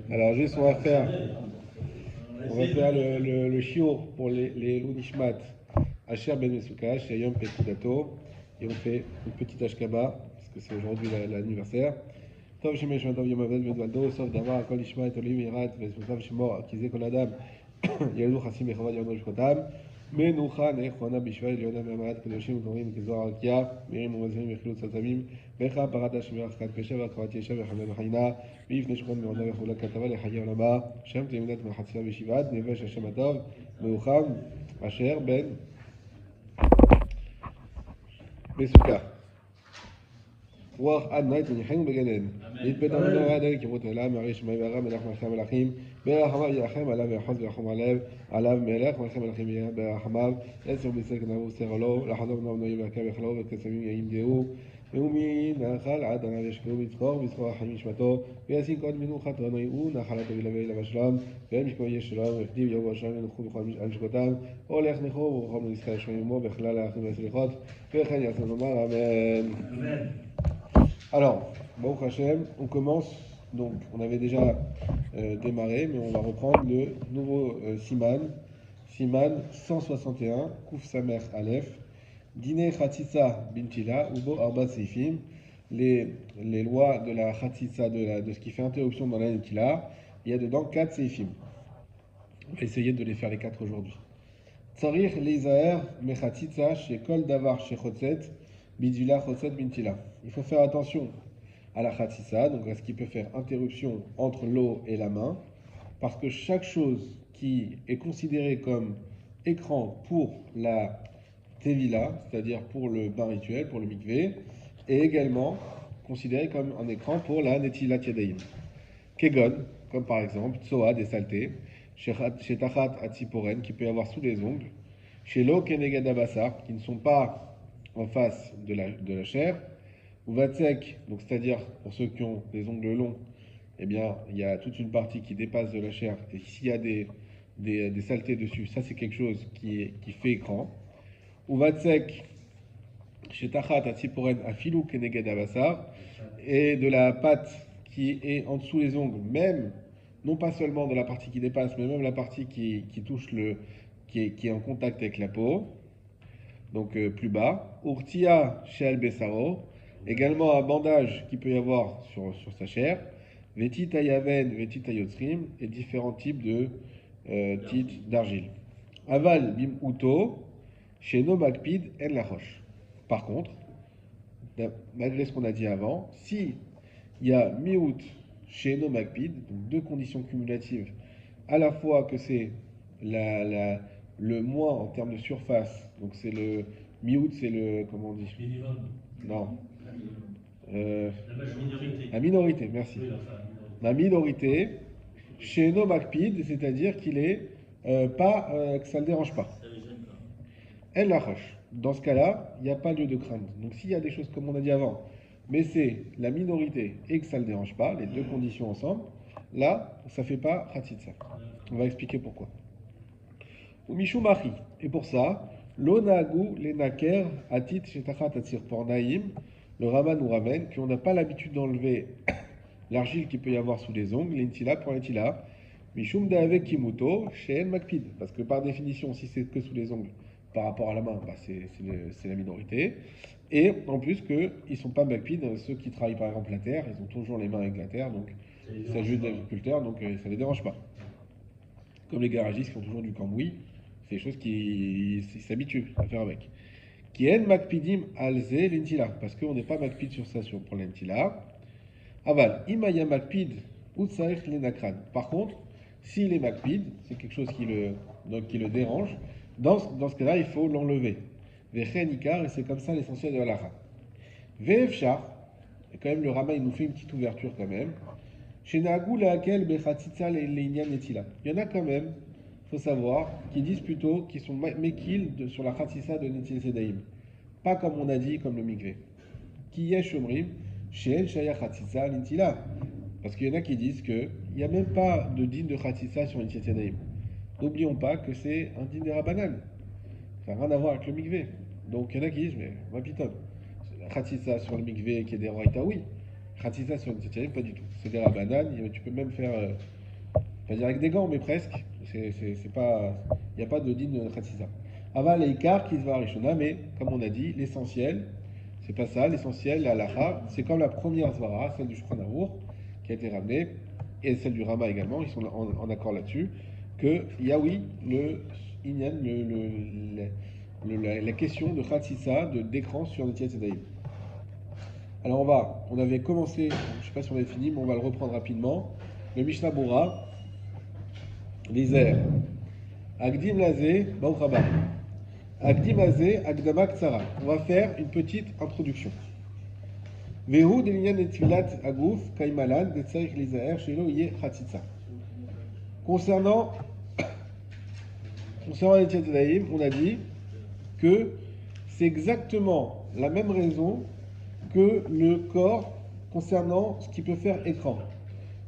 Alors, juste, on va faire le shiur pour les Lunishmat, Asher Ben Mesuka, Shayom Pekudato, et on fait une petite Ashkaba, parce que c'est aujourd'hui l'anniversaire. טוב שמשמע טוב יום עבד ודולדו, סוף דבר, הכל ישמע את עולים ירד, וסמותיו שמור, כי זה כל אדם, ילדו חסים בכבוד ירדו לשפותם, מנוחה נכונה בשביל עליונה במעט קדושים ודומים כזוהר הרקיע, מירים ומזרים וחילוץ עצמים, בך פרת השמירה חזקת קשר והקרבת ישב וחמל וחיינה, ויפנה שכון מעונה וכולה כתבה לחיי עולמה, שם תלמדת מחצייה ושבעת, נבש השם הטוב, מרוחם, אשר בן בסוכה. רוח עד ניית וניחנו בגנן. נתבט עמדו עד כמות העולם, הרי שמי והרם מלך מלכי המלכים, ברחמיו ירחם עליו ויחוז וירחום עליו מלך מלכי המלכים יהיה ברחמיו, עשר בסק נעבור סר לו, לחזור בנו בנויים והקה וכלו וכסמים ימגרו, ומי נחל עד עניו ישקעו בזכור החיים נשמתו, וישים קוד מנוחת רנאו, נחלתו ילווה אליו השלום, ואין משכו יש שלום, וכתיב יבוא השלום ינוחו בכל משקותם, הולך נכו ורחום לנזכר שמו עמו, בכלל האחים והסליחות, וכן יעשה לומר אמן. Alors, Baruch Hashem, on commence, donc on avait déjà démarré, mais on va reprendre le nouveau Siman 161, Kouf Samer Aleph, Dine Khatitsa Bintila, Ubo Arba Seifim, les lois de la Khatitsa, de ce qui fait interruption dans la Nitila, il y a dedans 4 Seifim. On va essayer de les faire les 4 aujourd'hui. Tsarich Leizaher Mechatitsa, chez Kol Davar, chez Chotzet, Bidula Chotzet Bintila. Il faut faire attention à la khatissa, donc à ce qui peut faire interruption entre l'eau et la main, parce que chaque chose qui est considérée comme écran pour la tevila, c'est-à-dire pour le bain rituel, pour le mikvé, est également considérée comme un écran pour la netilat yadayim. Kegon, comme par exemple tsoa, des saletés, chez tachat atziporen, qui peut y avoir sous les ongles, chez lo kenegad abasar, qui ne sont pas en face de la chair, ou vatsek, donc c'est-à-dire pour ceux qui ont des ongles longs, eh bien il y a toute une partie qui dépasse de la chair, et s'il y a des saletés dessus, ça c'est quelque chose qui fait écran. Ou vatsek, chez tachat atziporen afilou keneged abasar, et de la pâte qui est en dessous les ongles, même non pas seulement de la partie qui dépasse, mais même la partie qui touche qui est en contact avec la peau. Donc plus bas. Urtia shel besaro, également un bandage qui peut y avoir sur sa chair. Vetit ayaven, vetit ayotzrim, et différents types de titres d'argile. Aval bim uto, sheno makpid en la roche. Par contre, malgré ce qu'on a dit avant, si il y a miut sheno makpid, donc 2 conditions cumulatives, à la fois que c'est le moins en termes de surface, donc c'est le mi-août, c'est le, comment on dit? Minimum. Non. La minorité. La minorité, merci. Oui, la minorité, chez nos makpid, c'est-à-dire qu'il est que ça ne le dérange pas. Ça ne gêne pas. Elle la roche. Dans ce cas-là, il n'y a pas lieu de crainte. Donc s'il y a des choses comme on a dit avant, mais c'est la minorité et que ça ne le dérange pas, les 2 conditions ensemble, là, ça ne fait pas khatitsa. On va expliquer pourquoi. Ou mishumachi. Et pour ça, l'onagu lenaker atit shetachat atzir pornaim, le Raman nous ramène qu'on n'a pas l'habitude d'enlever l'argile qu'il peut y avoir sous les ongles, l'intila pour l'intila, mishum de'avek kimuto she'en makpid. Parce que par définition, si c'est que sous les ongles, par rapport à la main, bah c'est la minorité. Et en plus qu'ils ne sont pas makpid, ceux qui travaillent par exemple la terre, ils ont toujours les mains avec la terre, donc il s'agit d'agriculteurs, donc ça ne les dérange pas. Comme les garagistes qui ont toujours du cambouis, c'est des choses qui s'habituent à faire avec. Qui est makpidim alze l'intila, parce qu'on n'est pas makpid sur ça pour l'intila. Aval, imaya makpid utsaich lenakran. Par contre, s'il est makpid, c'est quelque chose qui le dérange, dans ce cas-là, il faut l'enlever. Vechen ikar, et c'est comme ça l'essentiel de la halakha. Ve'efshar, et quand même le Rama il nous fait une petite ouverture quand même. Chez Nagou laquelle bechatitza l'einyan netila. Il y en a quand même, il faut savoir, qui disent plutôt qu'ils sont mekil sur la khatissa de Netil Sedaim. Pas comme on a dit, comme le mikvé. Qui yesh omrim, she'en shaya khatissa l'intila. Parce qu'il y en a qui disent qu'il n'y a même pas de din de khatissa sur Netil Sedaim. N'oublions pas que c'est un din de Rabbanan. Ça n'a rien à voir avec le mikvé. Donc il y en a qui disent, mais ma pitonne, la khatissa sur le mikvé qui est des roïta, oui. Khatitsa sur une Yetziat, pas du tout. C'est des rabbanan, tu peux même faire, pas dire avec des gants, mais presque. C'est pas, il n'y a pas de din de Khatitsa. Aval et Ikar, Kisva Rishona, mais comme on a dit, l'essentiel, c'est pas ça. L'essentiel, la halacha, c'est comme la première Zvara, celle du Shulchan Aruch, qui a été ramenée, et celle du Rama également, ils sont en accord là-dessus, que il y a oui, le Inyan, la question de Khatitsa, d'écran sur le Yetziat Yadayim. Alors on avait commencé, je ne sais pas si on avait fini, mais on va le reprendre rapidement. Le Mishnah Bura, l'Iser, Agdim Lazé, Baouchaba. Agdim Lazé, Agdama Ktsara. On va faire une petite introduction. Vehu delinyan etfilat agouf, kaimalan, detsaich lizaer, shelo ye Khatitsa. Concernant les Yetziat, on a dit que c'est exactement la même raison que le corps concernant ce qui peut faire écran.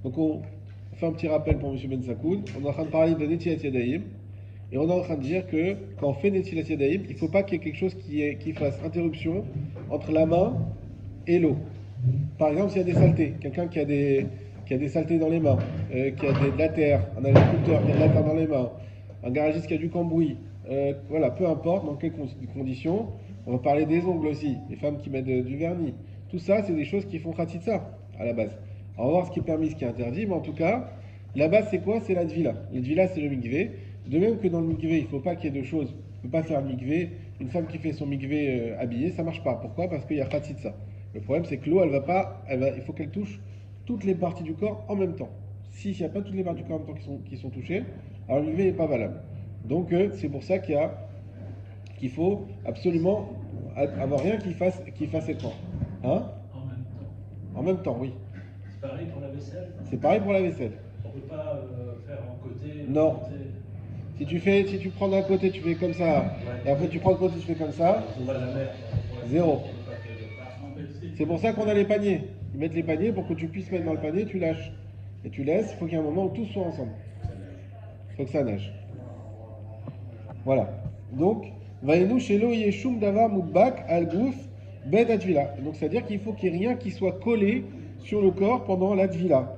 Donc on fait un petit rappel pour M. Ben Sakoun. On est en train de parler de Netilat Yadayim et on est en train de dire que quand on fait Netilat Yadayim, il ne faut pas qu'il y ait quelque chose qui fasse interruption entre la main et l'eau. Par exemple, s'il y a des saletés, quelqu'un qui a des saletés dans les mains, qui a de la terre, un agriculteur qui a de la terre dans les mains, un garagiste qui a du cambouis, voilà, peu importe dans quelles conditions. On va parler des ongles aussi, les femmes qui mettent du vernis. Tout ça, c'est des choses qui font Khatitsa à la base. Alors, on va voir ce qui est permis, ce qui est interdit, mais en tout cas, la base c'est quoi? C'est la Dvila. La Dvila, c'est le mikvé. De même que dans le mikvé, il ne faut pas qu'il y ait deux choses. On ne peut pas faire le mikvé. Une femme qui fait son mikvé habillée, ça ne marche pas. Pourquoi? Parce qu'il y a Khatitsa. Le problème, c'est que l'eau, il faut qu'elle touche toutes les parties du corps en même temps. S'il n'y a pas toutes les parties du corps en même temps qui sont touchées, alors le mikvé n'est pas valable. Donc, c'est pour ça qu'il faut absolument avoir rien qui fasse écran. Hein? En même temps, oui. C'est pareil pour la vaisselle? C'est pareil pour la vaisselle. On ne peut pas faire en côté? Non. Si tu prends d'un côté, tu fais comme ça, ouais. Et après tu prends de côté, tu fais comme ça, zéro. C'est pour ça qu'on a les paniers. Ils mettent les paniers pour que tu puisses mettre dans le panier, tu lâches. Et tu laisses, il faut qu'il y ait un moment où tous soient ensemble. Il faut que ça nage. Voilà. Donc, Vaïnou Shelo Yeshum Davar Moudbak Al Gouf Bet Advila. Donc, c'est-à-dire qu'il faut qu'il n'y ait rien qui soit collé sur le corps pendant la Dvila.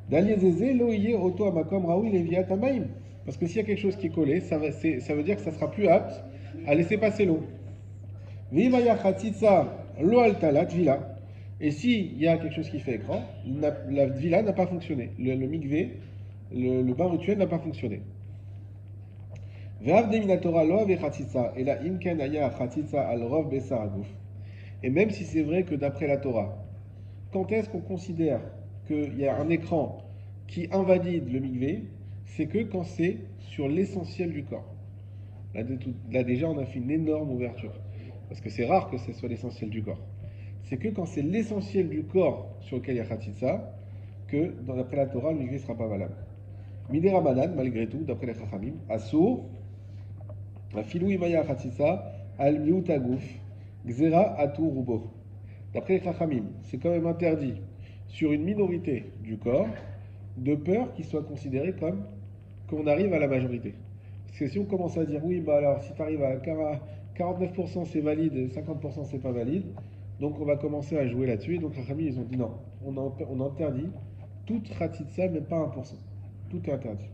Daliezeze Loye Oto Amakom Raoui Leviat Amaim. Parce que s'il y a quelque chose qui est collé, ça veut dire que ça sera plus apte à laisser passer l'eau. Vimaya Khatitsa Lo Alta la Dvila. Et s'il y a quelque chose qui fait écran, la Dvila n'a pas fonctionné. Le mikvé, le bain rituel n'a pas fonctionné. Et même si c'est vrai que d'après la Torah, quand est-ce qu'on considère qu'il y a un écran qui invalide le mikvé? C'est que quand c'est sur l'essentiel du corps. Là déjà on a fait une énorme ouverture. Parce que c'est rare que ce soit l'essentiel du corps. C'est que quand c'est l'essentiel du corps sur lequel il y a Khatitsa, que d'après la Torah, le mikvé ne sera pas valable. Midé Ramadan, malgré tout, d'après les Chachamim, Assour, Filou Imaya Khatitsa, Al Miut Agouf, Gzera Atou Rubo. D'après les Chachamim, c'est quand même interdit sur une minorité du corps, de peur qu'il soit considéré comme qu'on arrive à la majorité. Parce que si on commence à dire oui, bah alors si tu arrives à 49% c'est valide, 50% c'est pas valide, donc on va commencer à jouer là-dessus. Donc les Chachamim ils ont dit non, on interdit toute Khatitsa, même pas 1%. Tout est interdit.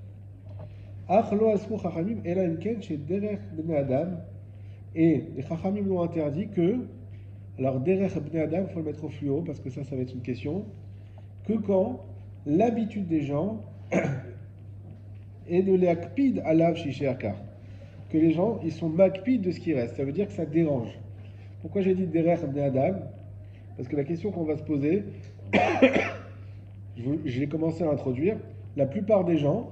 Et les Chachamim l'ont interdit que, alors derech bnei adam, il faut le mettre au fluo parce que ça va être une question, que quand l'habitude des gens est de l'akpid alav shishéakar, que les gens ils sont makpid de ce qui reste, ça veut dire que ça dérange. Pourquoi j'ai dit derech bnei adam? Parce que la question qu'on va se poser, je l'ai commencé à l'introduire, la plupart des gens,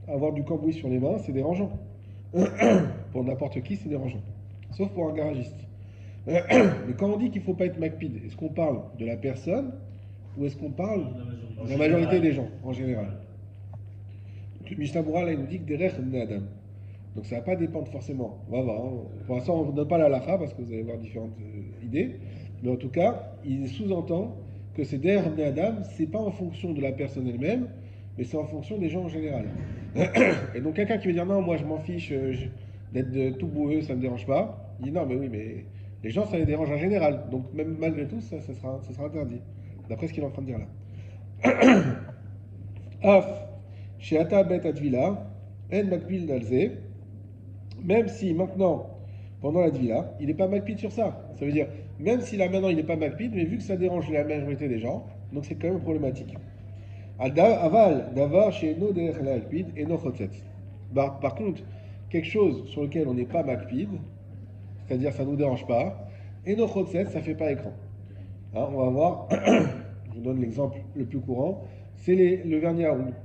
avoir du cambouis sur les mains, c'est dérangeant. Pour n'importe qui, c'est dérangeant. Sauf pour un garagiste. Mais quand on dit qu'il ne faut pas être makpid, est-ce qu'on parle de la personne ou est-ce qu'on parle de la majorité des gens, en général? Le Mishnah Bura, là, il nous dit que derech bnei adam. Donc ça ne va pas dépendre forcément. On va voir. Hein. Pour l'instant, on ne donne pas la halakha parce que vous allez voir différentes idées. Mais en tout cas, il sous-entend que c'est derech bnei adam, c'est pas en fonction de la personne elle-même, mais c'est en fonction des gens en général. Et donc quelqu'un qui veut dire non, moi je m'en fiche d'être tout boueux, ça ne me dérange pas. Il dit non, mais oui, mais Les gens, ça les dérange en général. Donc même malgré tout, ça sera interdit. D'après ce qu'il est en train de dire là. Af, chez Ata Bet Advila, En Makpil Dalze, même si maintenant, pendant la Dvila, il n'est pas Makpid sur ça. Ça veut dire, même si là maintenant il n'est pas Makpid, mais vu que ça dérange la majorité des gens, donc c'est quand même problématique. Aval, Davar, chez No Derech la Makpid et No Chotzet. Par contre, quelque chose sur lequel on n'est pas Makpid, c'est-à-dire ça ne nous dérange pas, et No Chotzet, ça ne fait pas écran. Hein, on va voir, je vous donne l'exemple le plus courant, c'est le vernis à ongles.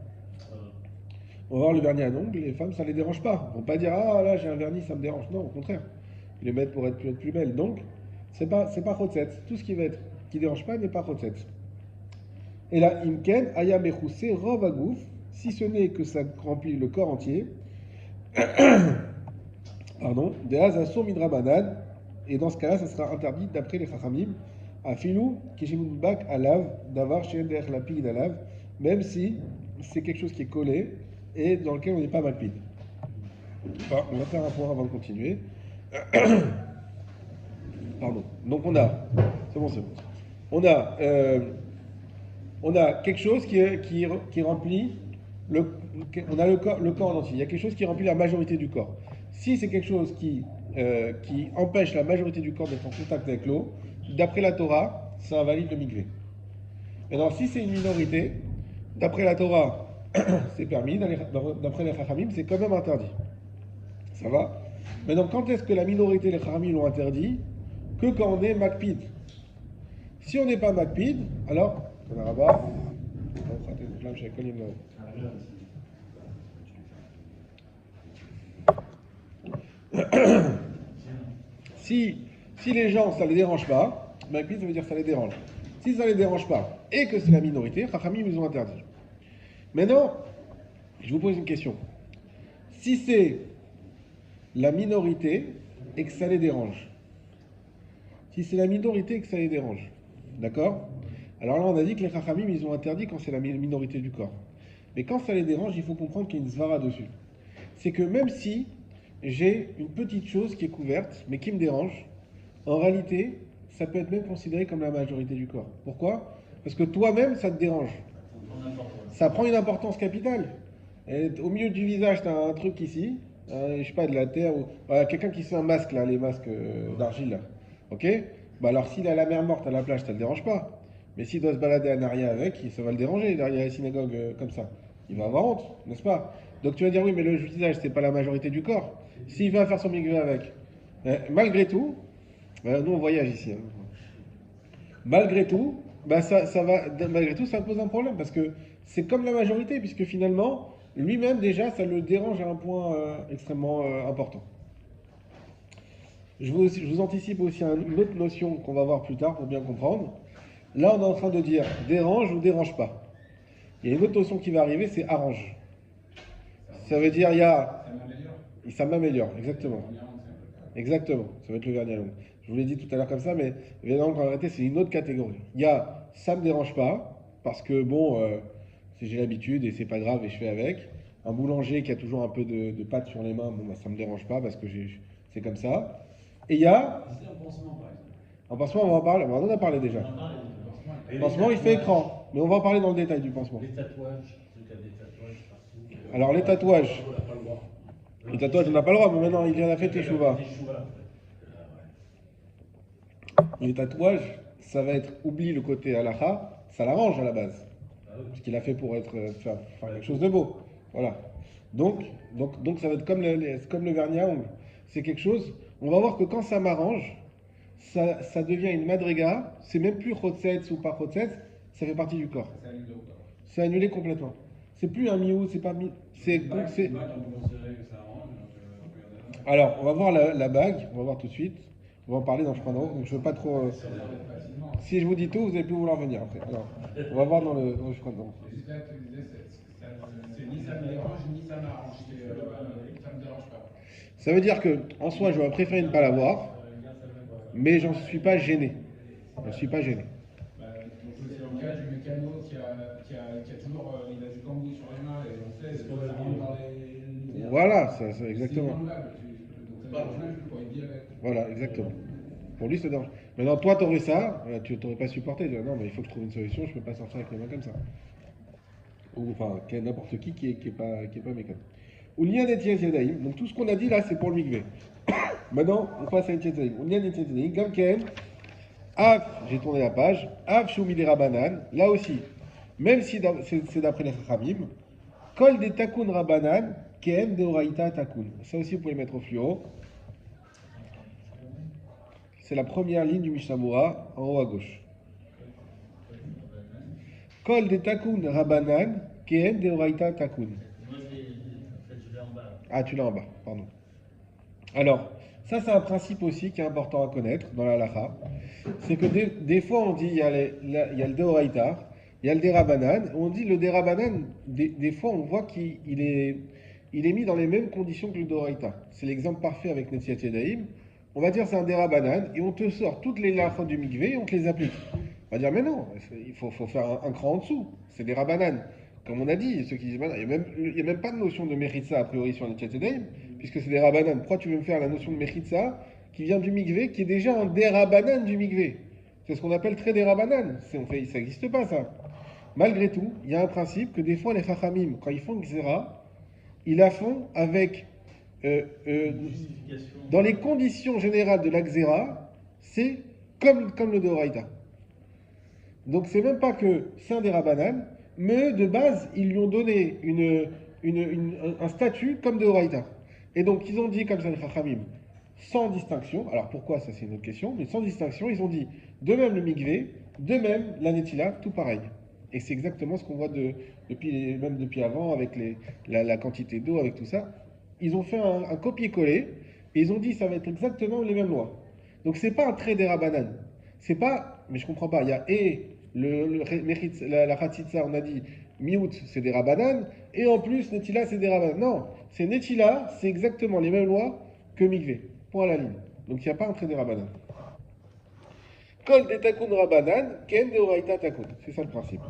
On va voir le vernis à ongles, les femmes, ça ne les dérange pas. Ils ne vont pas dire, ah là, j'ai un vernis, ça me dérange. Non, au contraire. Ils le mettent pour être plus belle. Donc, c'est pas chotset. Tout ce qui va être, qui ne dérange pas n'est pas chotset. Et là, imken, aya mechuse, rov agouf, si ce n'est que ça remplit le corps entier, pardon, de hazasur midrabanan, et dans ce cas-là, ça sera interdit d'après les chachamim, à filou, kishimunbak alav, d'avar shen derech la pig d'alav, même si c'est quelque chose qui est collé, et dans lequel on n'est pas malpide. Enfin, on va faire un point avant de continuer. Pardon. Donc on a, c'est bon. On a quelque chose qui remplit on a le corps en entier. Il y a quelque chose qui remplit la majorité du corps. Si c'est quelque chose qui empêche la majorité du corps d'être en contact avec l'eau, d'après la Torah, ça invalide le mikvé. Maintenant, si c'est une minorité, d'après la Torah, c'est permis, d'après les Chachamim, c'est quand même interdit. Ça va? Maintenant, quand est-ce que la minorité, les Chachamim l'ont interdit? Que quand on est Makpid. Si on n'est pas Makpid, alors, on a rabat. Si les gens, ça ne les dérange pas, Makpid, ça veut dire que ça les dérange. Si ça ne les dérange pas et que c'est la minorité, Chachamim, ils ont interdit. Maintenant, je vous pose une question. Si c'est la minorité et que ça les dérange, si c'est la minorité et que ça les dérange, d'accord? Alors là, on a dit que les Chachamim, ils ont interdit quand c'est la minorité du corps. Mais quand ça les dérange, il faut comprendre qu'il y a une svara dessus. C'est que même si j'ai une petite chose qui est couverte, mais qui me dérange, en réalité, ça peut être même considéré comme la majorité du corps. Pourquoi? Parce que toi-même, ça te dérange. Ça prend une importance capitale. Et au milieu du visage, tu as un truc ici, je sais pas, de la terre, ou quelqu'un qui se fait un masque, là, les masques d'argile, là. Ok? Bah alors, s'il a la mer morte à la plage, ça ne le dérange pas. Mais s'il doit se balader à Naria avec, ça va le déranger derrière la synagogue comme ça. Il va avoir honte, n'est-ce pas? Donc tu vas dire, oui, mais le visage, c'est pas la majorité du corps. S'il va faire son migré avec, malgré tout, nous on voyage ici. Hein. Malgré tout, malgré tout, ça pose un problème parce que c'est comme la majorité, puisque finalement, lui-même déjà, ça le dérange à un point extrêmement important. Je vous anticipe aussi une autre notion qu'on va voir plus tard pour bien comprendre. Là, on est en train de dire dérange ou dérange pas. Il y a une autre notion qui va arriver, c'est arrange. Ça veut dire ça m'améliore, exactement. Exactement, ça va être le vernis à l'ongles. Je vous l'ai dit tout à l'heure comme ça, mais évidemment, en réalité, c'est une autre catégorie. Il y a ça me dérange pas, parce que bon, j'ai l'habitude et c'est pas grave et je fais avec. Un boulanger qui a toujours un peu de pâte sur les mains, bon, bah, ça me dérange pas parce que c'est comme ça. Et il y a. En pansement, on va en parler. On en a parlé déjà. Le pansement, il fait écran, mais on va en parler dans le détail du pansement. Les tatouages, ceux qui ont des tatouages partout. Alors, les tatouages. Les tatouages, on n'a pas le droit, mais maintenant, il y en a fait Teshuva. Les tatouages, ça va être, oublie le côté halakha, ça l'arrange à la base. Parce qu'il a fait pour faire quelque chose de beau. Voilà. Donc ça va être comme le vernis à ongles. C'est quelque chose, on va voir que quand ça m'arrange, ça devient une madriga, c'est même plus chotzetz ou pas chotzetz, ça fait partie du corps. C'est annulé complètement. C'est plus un miou, c'est pas mi. Alors, on va voir la bague, on va voir tout de suite. On va en parler dans le chrono, donc je ne veux pas trop. Si je vous dis tout, vous allez plus vouloir venir après. Alors, on va voir dans le chrono. C'est ni ça me dérange, ni ça m'arrange. Ça me dérange pas. Ça veut dire que, en soi, j'aurais préféré ne pas l'avoir, mais j'en suis pas gêné. Je ne suis pas gêné. Donc c'est le cas du mécano qui a toujours il a du cambouis sur les mains et on sait c'est dans les. Voilà, ça exactement. C'est voilà, exactement. Pour lui, ça dérange. Maintenant, toi, t'aurais ça, tu t'aurais pas supporté. Tu dis, non, mais il faut que je trouve une solution, je peux pas sortir avec les mains comme ça. Ou enfin, n'importe qui est pas méconnaissant. Ou lien des Yadaïm. Donc tout ce qu'on a dit là, c'est pour le mikvé. Maintenant, on passe à une Yadaïm. Ou lien des Yadaïm. Comme Ken, Av, j'ai tourné la page, Av Shumi des Rabanan, là aussi, même si c'est d'après les Chachamim, Kol des Takun Rabanan, Ken de Oraita Takun. Ça aussi, vous pouvez le mettre au fluo. C'est la première ligne du Mishnah en haut à gauche. Kol des Takun Rabanan, Ken de Oraita Takun. Moi, en fait, je l'ai en bas. Ah, tu l'as en bas, pardon. Alors, ça c'est un principe aussi qui est important à connaître dans la halakha. C'est que des fois on dit il y a le Deoraita, il y a le Derabanan. On dit le Derabanan, des fois on voit il est mis dans les mêmes conditions que le Deoraita. C'est l'exemple parfait avec Netziat Yadayim. On va dire c'est un Derabanan et on te sort toutes les halachot du mikvé et on te les applique. On va dire mais non, il faut faire un cran en dessous. C'est des Rabanan. Comme on a dit, ceux qui disent il n'y a même pas de notion de Mechitza a priori sur Netziat Yadayim, puisque c'est des Rabanan. Pourquoi tu veux me faire la notion de Mechitza qui vient du mikvé, qui est déjà un Derabanan du mikvé? C'est ce qu'on appelle très Derabanan. Ça n'existe pas ça. Malgré tout, il y a un principe que des fois les Chachamim, quand ils font Xéra, ils la font avec Justification. dans les conditions générales de la Xéra, c'est comme le Deoraita. Donc c'est même pas que c'est un Derabanan, mais de base, ils lui ont donné un statut comme Deoraita. Et donc ils ont dit comme ça les Chachamim, sans distinction. Alors pourquoi, ça c'est une autre question, mais sans distinction, ils ont dit de même le mikvé, de même la netila, tout pareil. Et c'est exactement ce qu'on voit même depuis avant avec la quantité d'eau, avec tout ça. Ils ont fait un copier-coller et ils ont dit ça va être exactement les mêmes lois. Donc c'est pas un trait des Rabanan. C'est pas, mais je comprends pas, il y a la Khatitsa, on a dit Miout, c'est des Rabanan, et en plus Netila, c'est des Rabanan. Non, c'est Netila, c'est exactement les mêmes lois que Mikvé. Point à la ligne. Donc il n'y a pas un trait des Rabanan. Kol de takun Rabanan, ken de oraita takun. C'est ça le principe.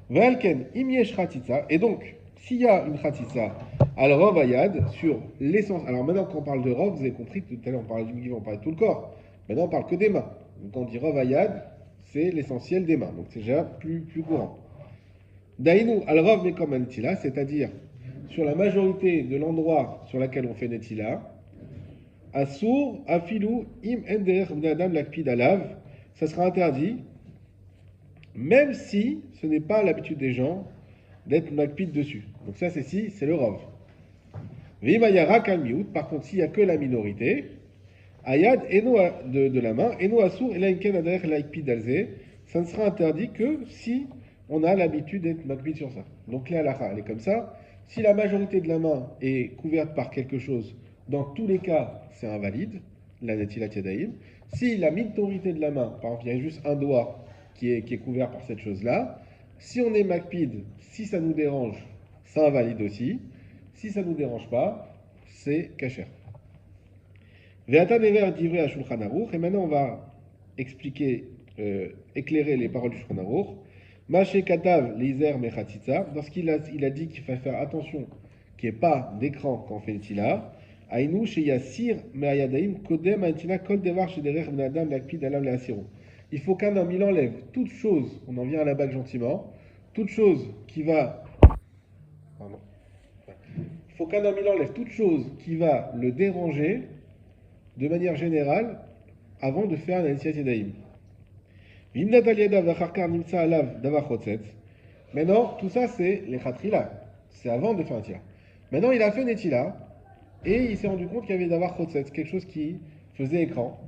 Valken, imiesh Khatitsa, et donc, s'il y a une Khatitsa, alors Rov Ayad, sur l'essence. Alors maintenant, quand on parle de Rov, vous avez compris que tout à l'heure on parlait du Mikvé, on parlait de tout le corps. Maintenant on parle que des mains. Donc quand on dit Rov Ayad, c'est l'essentiel des mains. Donc c'est déjà plus courant. Dainu al-Rov Mekom Netila, c'est-à-dire sur la majorité de l'endroit sur lequel on fait Netila, Asur, Afilou, Im Ender, Bnadam, Lakpid Alav, ça sera interdit, même si ce n'est pas l'habitude des gens d'être Makpid dessus. Donc ça c'est le Rov. Vimayara Kalmiout, par contre s'il n'y a que la minorité, Ayad, Eno de la main, Eno Asur, Elaïken Ader, Lakpid Alze, ça ne sera interdit que si on a l'habitude d'être Makpid sur ça. Donc là, la elle est comme ça. Si la majorité de la main est couverte par quelque chose, dans tous les cas, c'est invalide, la Netilat Yadayim. Si la minorité de la main, par exemple, il y a juste un doigt qui est couvert par cette chose-là, si on est Makpid, si ça nous dérange, ça invalide aussi. Si ça ne nous dérange pas, c'est kasher. Ve'ata never divrei à Shulchan Aruch, et maintenant on va expliquer, éclairer les paroles du Shulchan Aruch. Maché Katav Lizer Mechatzitza, lorsqu'il a dit qu'il faut faire attention qu'il n'y ait pas d'écran quand on fait le tila, Aïnou chez Yassir Me'ayadaim Kodem Aïtina Kol Devar chez Derer Bnadam Lakpid Alam Le'asiro. Il faut qu'un homme il enlève toute chose, on en vient à la bague gentiment, toute chose qui va. Pardon. Il faut qu'un homme il enlève toute chose qui va le déranger de manière générale avant de faire l'initiative d'Aïm. Maintenant, tout ça, c'est les khatrila. C'est avant de faire un tir. Maintenant, il a fait netila et il s'est rendu compte qu'il y avait d'avoir chotset, quelque chose qui faisait écran.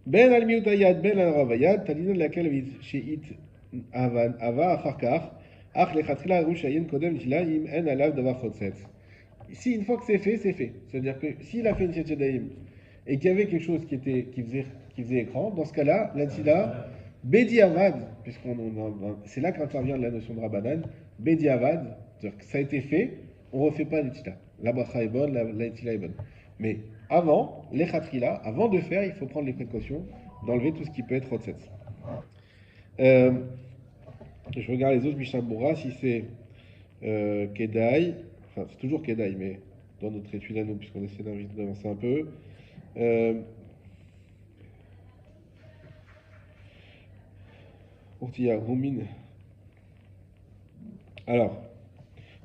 Ben al miutayad, ben al ravayad, talina laquelle sheit ava acharkar, ach le khatrila rushayin kodem netila im en alav d'avoir chotset. Si une fois que c'est fait, c'est fait. C'est-à-dire que s'il a fait une Daïm et qu'il y avait quelque chose qui faisait écran, dans ce cas-là, l'antila, Bedi Avad, c'est là qu'intervient la notion de Rabbanan, Bedi Avad, c'est-à-dire que ça a été fait, on ne refait pas l'antila. La bracha est bonne, l'antila est bonne. Mais avant, les khatrila, avant de faire, il faut prendre les précautions d'enlever tout ce qui peut être rotsets. Je regarde les autres Mishnah si c'est Kedai. Enfin, c'est toujours Kedai, mais dans notre étude à nous, puisqu'on essaie d'avancer un peu. Urtia, Rumin. Alors,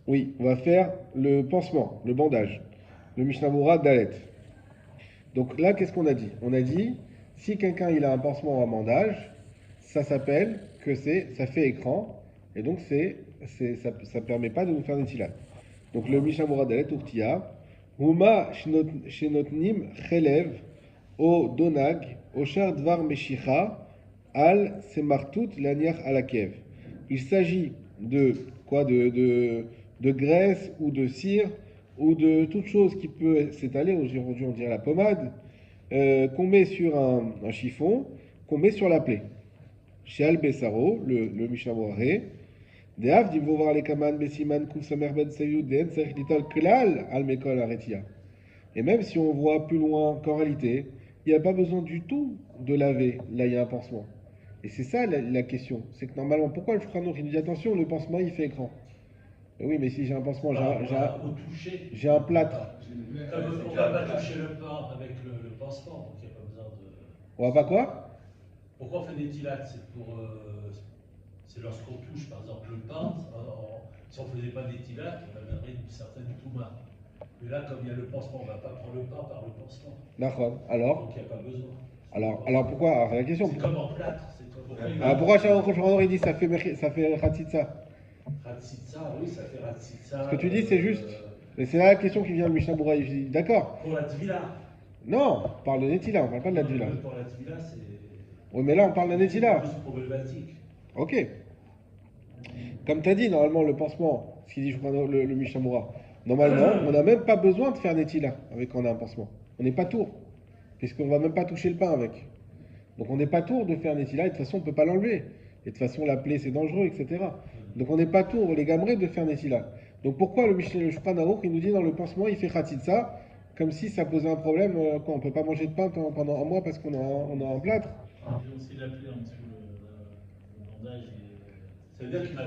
oui, on va faire le pansement, le bandage. Le Mishnah Moura Dalet. Donc là, qu'est-ce qu'on a dit? On a dit, si quelqu'un il a un pansement ou un bandage, ça s'appelle que ça fait écran, et donc ça permet pas de nous faire des tilas. Donc le Mishnah Moura Dalet, Urtia, Huma Shenotnim Chelev, O Donag, Oshar Dvar Meshicha, Al Semartout Laniach Alakev. Il s'agit de quoi? De graisse ou de cire ou de toute chose qui peut s'étaler, aujourd'hui on dirait la pommade, qu'on met sur un chiffon, qu'on met sur la plaie. Chez Al Bessaro, le Mishnah Moiré, Deav dit voir les kaman besiman kuf samer ben sayud den serich litol klal al mekol aretia. Et même si on voit plus loin qu'en réalité, il n'y a pas besoin du tout de laver, là il y a un pansement. Et c'est ça la question, c'est que normalement, pourquoi le Shulchan Aruch il nous dit attention, le pansement il fait écran? Et oui, mais si j'ai un pansement, j'ai un plâtre. On ne va pas toucher le pain avec le pansement, donc il n'y a pas besoin de. On va pas quoi? Pourquoi on fait des tilates? C'est lorsqu'on touche, par exemple, le pain. Si on ne faisait pas des tilates, on amènerait une certaine touma. Mais là, comme il y a le pansement, on ne va pas prendre le pain par le pansement. D'accord. Alors? Donc il n'y a pas besoin. Alors pourquoi? Alors, c'est la question. C'est comme en plâtre. Alors pourquoi Shulchan il dit ça fait Khatsitsa? Ratsitsa, oui, ça fait Ratsitsa. Ce que tu dis, c'est juste. Mais c'est là la question qui vient de Mishnah Moura. Je dis d'accord. Pour la Tvila. Non, on parle de Netila, on parle pas de la Tvila. Pour la Tvila, c'est. Oui, mais là on parle de Netila. C'est plus problématique. Ok. Comme tu as dit, normalement, le pansement, ce qu'il dit le Mishnah Moura, normalement, on n'a même pas besoin de faire Netila avec quand on a un pansement. On n'est pas tour. Puisqu'on va même pas toucher le pain avec. Donc on n'est pas tour de faire Netila, et de toute façon on ne peut pas l'enlever. Et de toute façon la plaie c'est dangereux, etc. Donc on n'est pas tour, les gamrés, de faire Netila. Donc pourquoi le Shulchan Aruch il nous dit dans le pansement il fait Khatsitsa, comme si ça posait un problème quand on ne peut pas manger de pain pendant un mois parce qu'on a un plâtre. Il y a aussi la plaie en dessous le bandage. Ça veut dire qu'il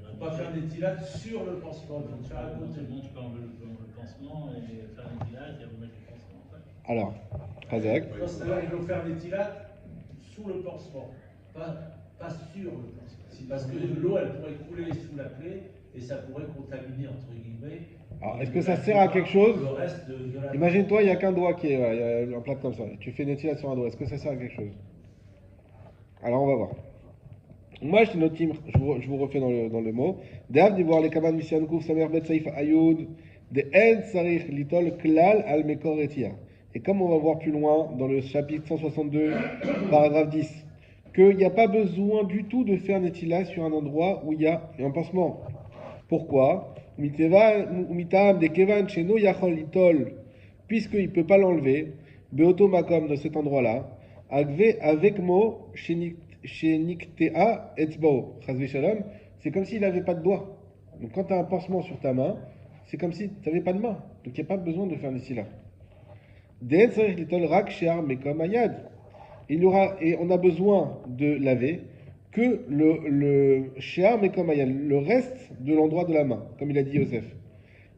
faut pas faire des tilates sur le pansement, il faut faire à côté. Tu peux enlever le pansement et faire des tilates et remettre le pansement en fait. Alors, Khazak. C'est-à-dire qu'il faut faire des tilates sous le pansement, pas sur le pansement. Parce que l'eau, elle pourrait couler sous la plaie et ça pourrait contaminer, entre guillemets. Alors, est-ce que ça sert à quelque chose? Le reste de la. Imagine-toi, il n'y a qu'un doigt qui est. Voilà, il y a un plâtre comme ça. Tu fais Netila sur un doigt. Est-ce que ça sert à quelque chose? Alors, on va voir. Moi, je vous refais dans le mot. Deav dit voir les kaman misyan kouf samer bet saif ayud de en sarich litol klal al mekor etia. Et comme on va voir plus loin dans le chapitre 162, paragraphe 10, qu'il n'y a pas besoin du tout de faire Netila sur un endroit où il y a un pansement. Pourquoi? Umitam de kevan sheno yachol litol, puisqu'il ne peut pas l'enlever, beoto makom de cet endroit-là, avec mo sheniktea etzbao, chazve shalom, c'est comme s'il n'avait pas de doigt. Donc quand tu as un pansement sur ta main, c'est comme si tu n'avais pas de main. Donc il n'y a pas besoin de faire Netila. Et on a besoin de laver que le shear mekom ayad, le reste de l'endroit de la main, comme il a dit Yosef.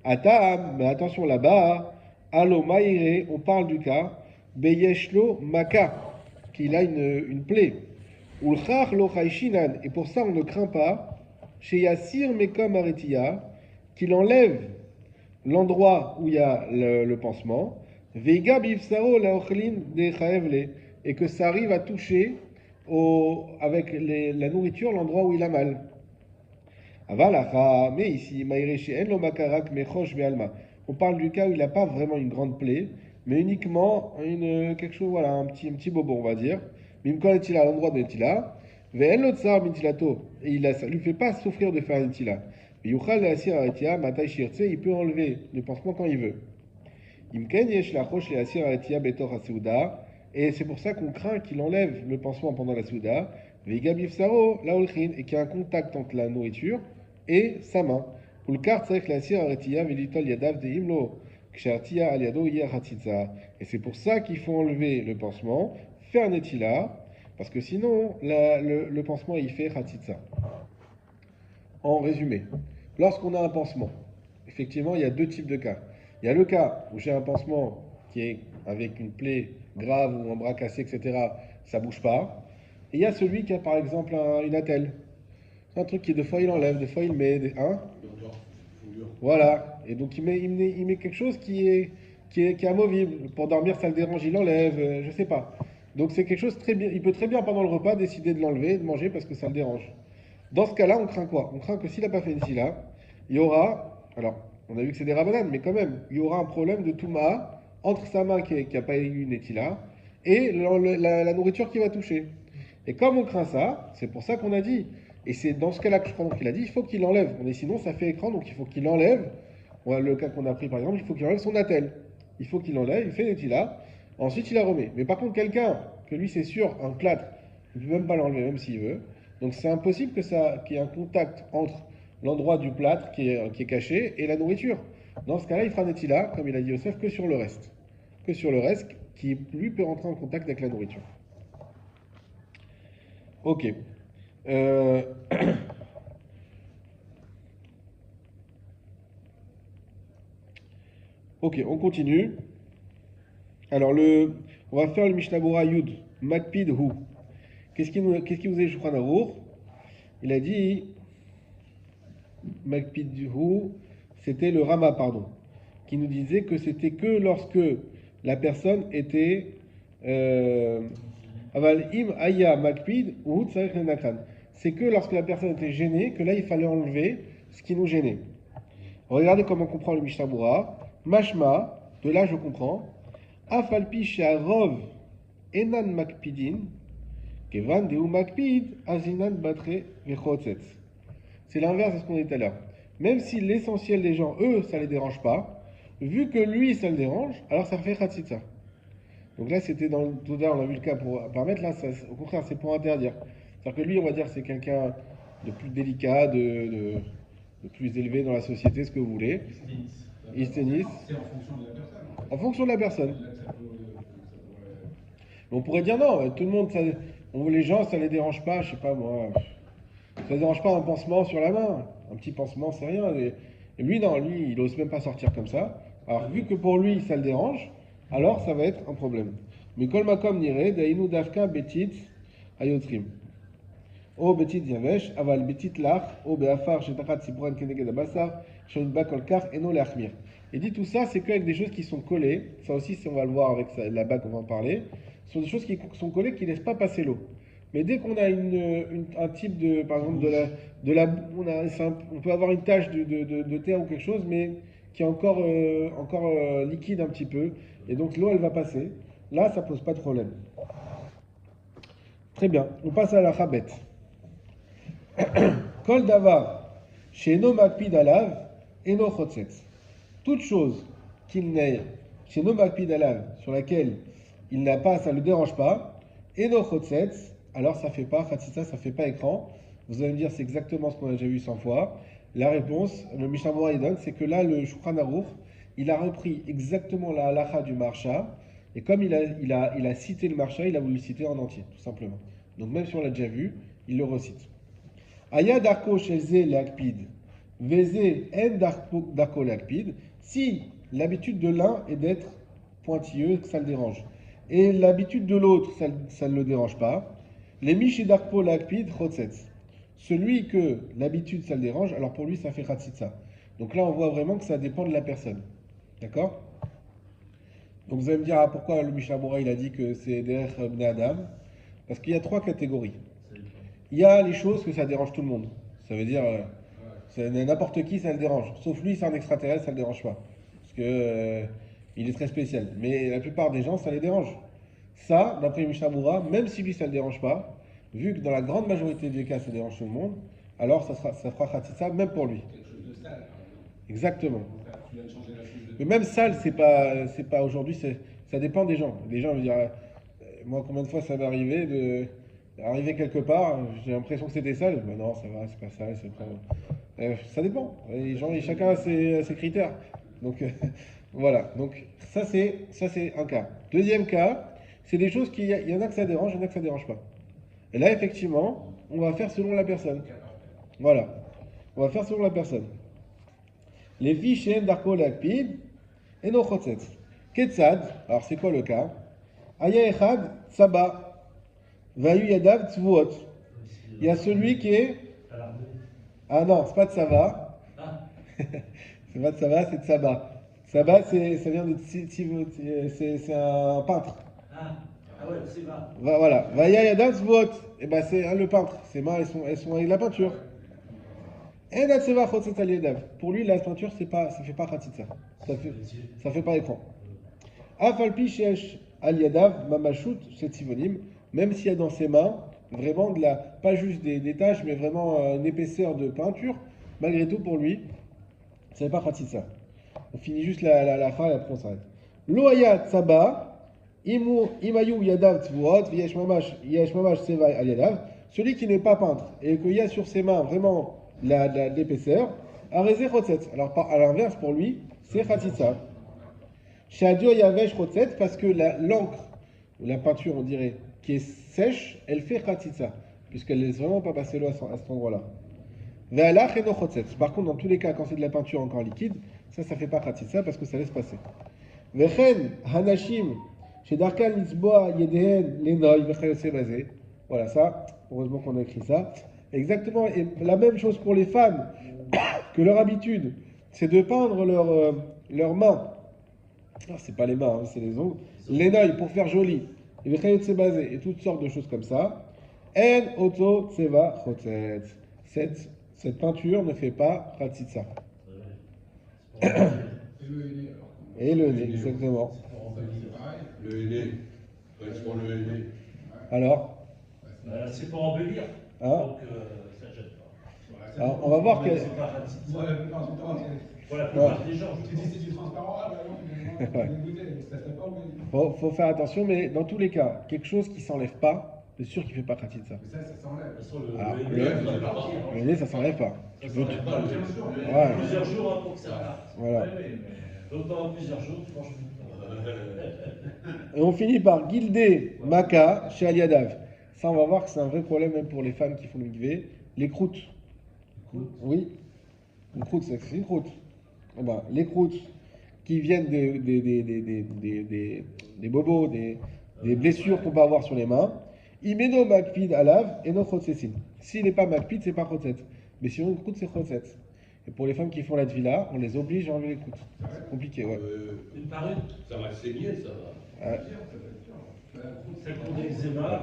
Atam, mais attention là-bas, alo maïre, on parle du cas, beyeshlo maka, qu'il a une plaie. Ulchach lo chayshinan, et pour ça on ne craint pas, chez Yassir mekom aretia, qu'il enlève l'endroit où il y a le pansement. Veiga bivsaro la ochlin de chaevle, et que ça arrive à toucher avec la nourriture l'endroit où il a mal. Avalacha, mais ici, maïreche en lo makarak mechosh be'alma. On parle du cas où il n'a pas vraiment une grande plaie, mais uniquement quelque chose, voilà, un petit bobo, on va dire. Mimkol etila, à l'endroit de netila. Ve'en lo tsar mintilato, et ça lui fait pas souffrir de faire netila. Yuchal le'asir aretia, matai shirtse, il peut enlever le pansement quand il veut. Et c'est pour ça qu'on craint qu'il enlève le pansement pendant la souda, et qu'il y a un contact entre la nourriture et sa main. Et c'est pour ça qu'il faut enlever le pansement, faire netila, parce que sinon le pansement il fait khatitza. En résumé, lorsqu'on a un pansement, effectivement il y a deux types de cas. Il y a le cas où j'ai un pansement qui est avec une plaie grave ou un bras cassé, etc. Ça bouge pas. Et il y a celui qui a par exemple une attelle. C'est un truc qui, des fois, il enlève, des fois, il met. Hein? Voilà. Et donc, il met quelque chose qui est amovible. Pour dormir, ça le dérange, il l'enlève, je sais pas. Donc, c'est quelque chose très bien. Il peut très bien, pendant le repas, décider de l'enlever et de manger parce que ça le dérange. Dans ce cas-là, on craint quoi? On craint que s'il n'a pas fait une sila, il y aura. Alors, on a vu que c'est des rabananes, mais quand même, il y aura un problème de touma entre sa main qui n'a pas eu une étila et la nourriture qui va toucher. Et comme on craint ça, c'est pour ça qu'on a dit. Et c'est dans ce cas-là que je crois qu'il a dit, il faut qu'il enlève. Mais sinon, ça fait écran, donc il faut qu'il enlève. Voilà, le cas qu'on a pris par exemple, il faut qu'il enlève son attelle. Il faut qu'il enlève, il fait l'étila, ensuite il la remet. Mais par contre, quelqu'un, que lui c'est sûr, un plâtre, il ne peut même pas l'enlever, même s'il veut. Donc c'est impossible qu'il y ait un contact entre l'endroit du plâtre qui est caché et la nourriture. Dans ce cas-là, il fera netila, comme il a dit Yosef, que sur le reste. Que sur le reste, qui lui peut rentrer en contact avec la nourriture. Ok. Euh, Ok, on continue. Alors, on va faire le Mishnah Bora Yud, Makpid Hu. Qu'est-ce qui vous a dit Shulchan Aruch? Il a dit, Makpid Hu, c'était le Rama, pardon, qui nous disait que c'était que lorsque la personne était Aval im aya makpid ou tzarich lenakran. C'est que lorsque la personne était gênée que là il fallait enlever ce qui nous gênait. Regardez comment on comprend le Mishnah Bura. Mashma, de là je comprends. Afalpi she'arov enan makpidin kevan deu makpid azinan batre vechotzetz. C'est l'inverse de ce qu'on dit tout à l'heure. Même si l'essentiel des gens, eux, ça les dérange pas, vu que lui ça le dérange, alors ça fait chatzitza. Donc là, c'était tout à l'heure, on a vu le cas pour permettre, là, au contraire, c'est pour interdire. C'est-à-dire que lui, on va dire, c'est quelqu'un de plus délicat, de plus élevé dans la société, ce que vous voulez. Il se tennis. C'est en fonction de la personne. En fonction de la personne. Là, ça Mais on pourrait dire non, tout le monde, les gens, ça les dérange pas, je sais pas moi. Ça les dérange pas un pansement sur la main. Un petit pansement, c'est rien. Et lui, non, lui, il ose même pas sortir comme ça. Alors, vu que pour lui, ça le dérange, alors ça va être un problème. Mais kol makom nire dainu davka betit ayotrim. O betit yavesh aval betit lach o beafar shetachat sipuran keneged abasar shonba kolkar eno leachmir. Et dit tout ça, c'est qu'avec des choses qui sont collées. Ça aussi, on va le voir avec là-bas qu'on va en parler. Ce sont des choses qui sont collées qui ne laissent pas passer l'eau. Mais dès qu'on a un type de, par exemple, on peut avoir une tache de terre ou quelque chose, mais qui est encore liquide un petit peu, et donc l'eau elle va passer. Là, ça pose pas de problème. Très bien, on passe à la chabet. Kol davar, sheno makpid alav, eno chotzetz. Toute chose qu'il n'ait, sheno makpid alav, sur laquelle il n'a pas, ça ne le dérange pas, eno chotzetz, alors ça fait pas, chatzitza, ça fait pas écran. Vous allez me dire, c'est exactement ce qu'on a déjà vu 100 fois. La réponse, le Mishnah Bora il donne, c'est que là, le Shulchan Aruch, il a repris exactement la halacha du Marsha, et comme il a cité le Marsha, il a voulu le citer en entier, tout simplement. Donc même si on l'a déjà vu, il le recite. Aya darko sheze leakpid, veze en darko leakpid, si l'habitude de l'un est d'être pointilleux, que ça le dérange, et l'habitude de l'autre, ça ne le dérange pas, les mishi darko leakpid chotzetz. Celui que l'habitude ça le dérange, alors pour lui ça fait chatzitza. Donc là on voit vraiment que ça dépend de la personne. D'accord? Donc vous allez me dire pourquoi le Mishnah Bora il a dit que c'est derech bnei Adam? Parce qu'il y a 3 catégories. Il y a les choses que ça dérange tout le monde. Ça veut dire n'importe qui ça le dérange. Sauf lui, c'est un extraterrestre, ça le dérange pas. Parce que il est très spécial. Mais la plupart des gens ça les dérange. Ça, d'après le Mishnah Bora, même si lui ça le dérange pas, vu que dans la grande majorité des cas ça dérange tout le monde, alors ça fera chatzitza même pour lui. quelque chose de sale. Exactement. Tu viens de changer la chose de. Mais même sale, c'est pas aujourd'hui, ça dépend des gens. Les gens, je veux dire, moi combien de fois ça m'est arrivé d'arriver quelque part, j'ai l'impression que c'était sale. Mais non, ça va, c'est pas sale, c'est pas. Ça dépend. Les gens, chacun a ses critères. Donc voilà. Donc ça c'est un cas. Deuxième cas, c'est des choses il y en a que ça dérange, il y en a que ça dérange pas. Et là, effectivement, on va faire selon la personne. Voilà. On va faire selon la personne. Les filles chez Darko Lakpid et no Chotzetz. Ketzad, alors c'est quoi le cas? Aya Echad, Saba. Vayu Yadav Tzvuot. Il y a celui qui est. À l'armée. Ah non, c'est pas de Saba. Ah, C'est pas de Saba, c'est de Saba. Saba, ça vient de c'est un peintre. ah ouais, c'est va. Voilà. Vaya Yadav Tzvuot. Et ben c'est le peintre. Ses mains, elles sont avec la peinture. Enat Seva Chotzet Al Yadav. Pour lui, la peinture, ça fait pas Khatitsa. Ça fait pas écran. Afalpi Shesh Al Yadav Mamashut Setivonim. Même s'il y a dans ses mains vraiment pas juste des taches, mais vraiment une épaisseur de peinture, malgré tout pour lui, ça n'est pas Khatitsa. On finit juste la phrase et après on s'arrête. Loaya Tsaba, Imayu Yadav Tzvuot, Yesh Mamash Seva Al Yadav. Celui qui n'est pas peintre et qu'il y a sur ses mains vraiment de l'épaisseur, Areze Chotzet. Alors à l'inverse, pour lui, c'est Khatitsa. Shadio Yavesh Chotzet, parce que l'encre, ou la peinture, on dirait, qui est sèche, elle fait Khatitsa, puisqu'elle ne laisse vraiment pas passer l'eau à cet endroit-là. Ve'alach eno Chotzet. Par contre, dans tous les cas, quand c'est de la peinture encore liquide, ça fait pas Khatitsa parce que ça laisse passer. Vechen Hanashim, chez Darkan Litzboa Yedehen Lenoy Vechayose Bazé. Voilà, ça, heureusement qu'on a écrit ça. Exactement, et la même chose pour les femmes, que leur habitude, c'est de peindre leurs mains. Alors, c'est pas les mains, c'est les ongles. L'enoy pour faire joli. Et Vechayose Bazé, et toutes sortes de choses comme ça. En Oto Tseva Chotzet. Cette peinture ne fait pas Khatitsa. Et le nez, exactement. Le ailé. Pour le ailé. Alors C'est pour embellir. Hein Donc, ça gêne pas. Alors, on va voir que. C'est pas Khatitsa. Moi, la plupart du temps, Pour la plupart des gens, tu dis c'est du transparent, ah bah non, Ouais. ça serait pas obligé. Faut faire attention, mais dans tous les cas, quelque chose qui s'enlève pas, c'est sûr qu'il fait pas Khatitsa. Mais ça s'enlève. de toute façon, Ah, le le- va partir. Le nez, ça s'enlève pas. Ça Tu peux- s'enlève pas. Ouais. Plusieurs jours hein, pour que ça parte. Voilà. Donc pendant plusieurs jours, franchement. Et on finit par Gildé Maka chez Aliadav. Ça, on va voir que c'est un vrai problème même pour les femmes qui font le mikvé. Les croûtes. Oui. Une croûte, c'est une croûte. Eh ben, les croûtes qui viennent des bobos, des blessures qu'on peut avoir sur les mains. Imeno Makpid Alav et no Chotsesin. S'il n'est pas Makpid, c'est pas Chotset. Mais sinon, une croûte, c'est Chotset. Et pour les femmes qui font la tvila, on les oblige à enlever les croûtes. C'est compliqué, ouais. Une par une. Ça va saigner, ça va. Ouais. Celle qu'on a eczéma.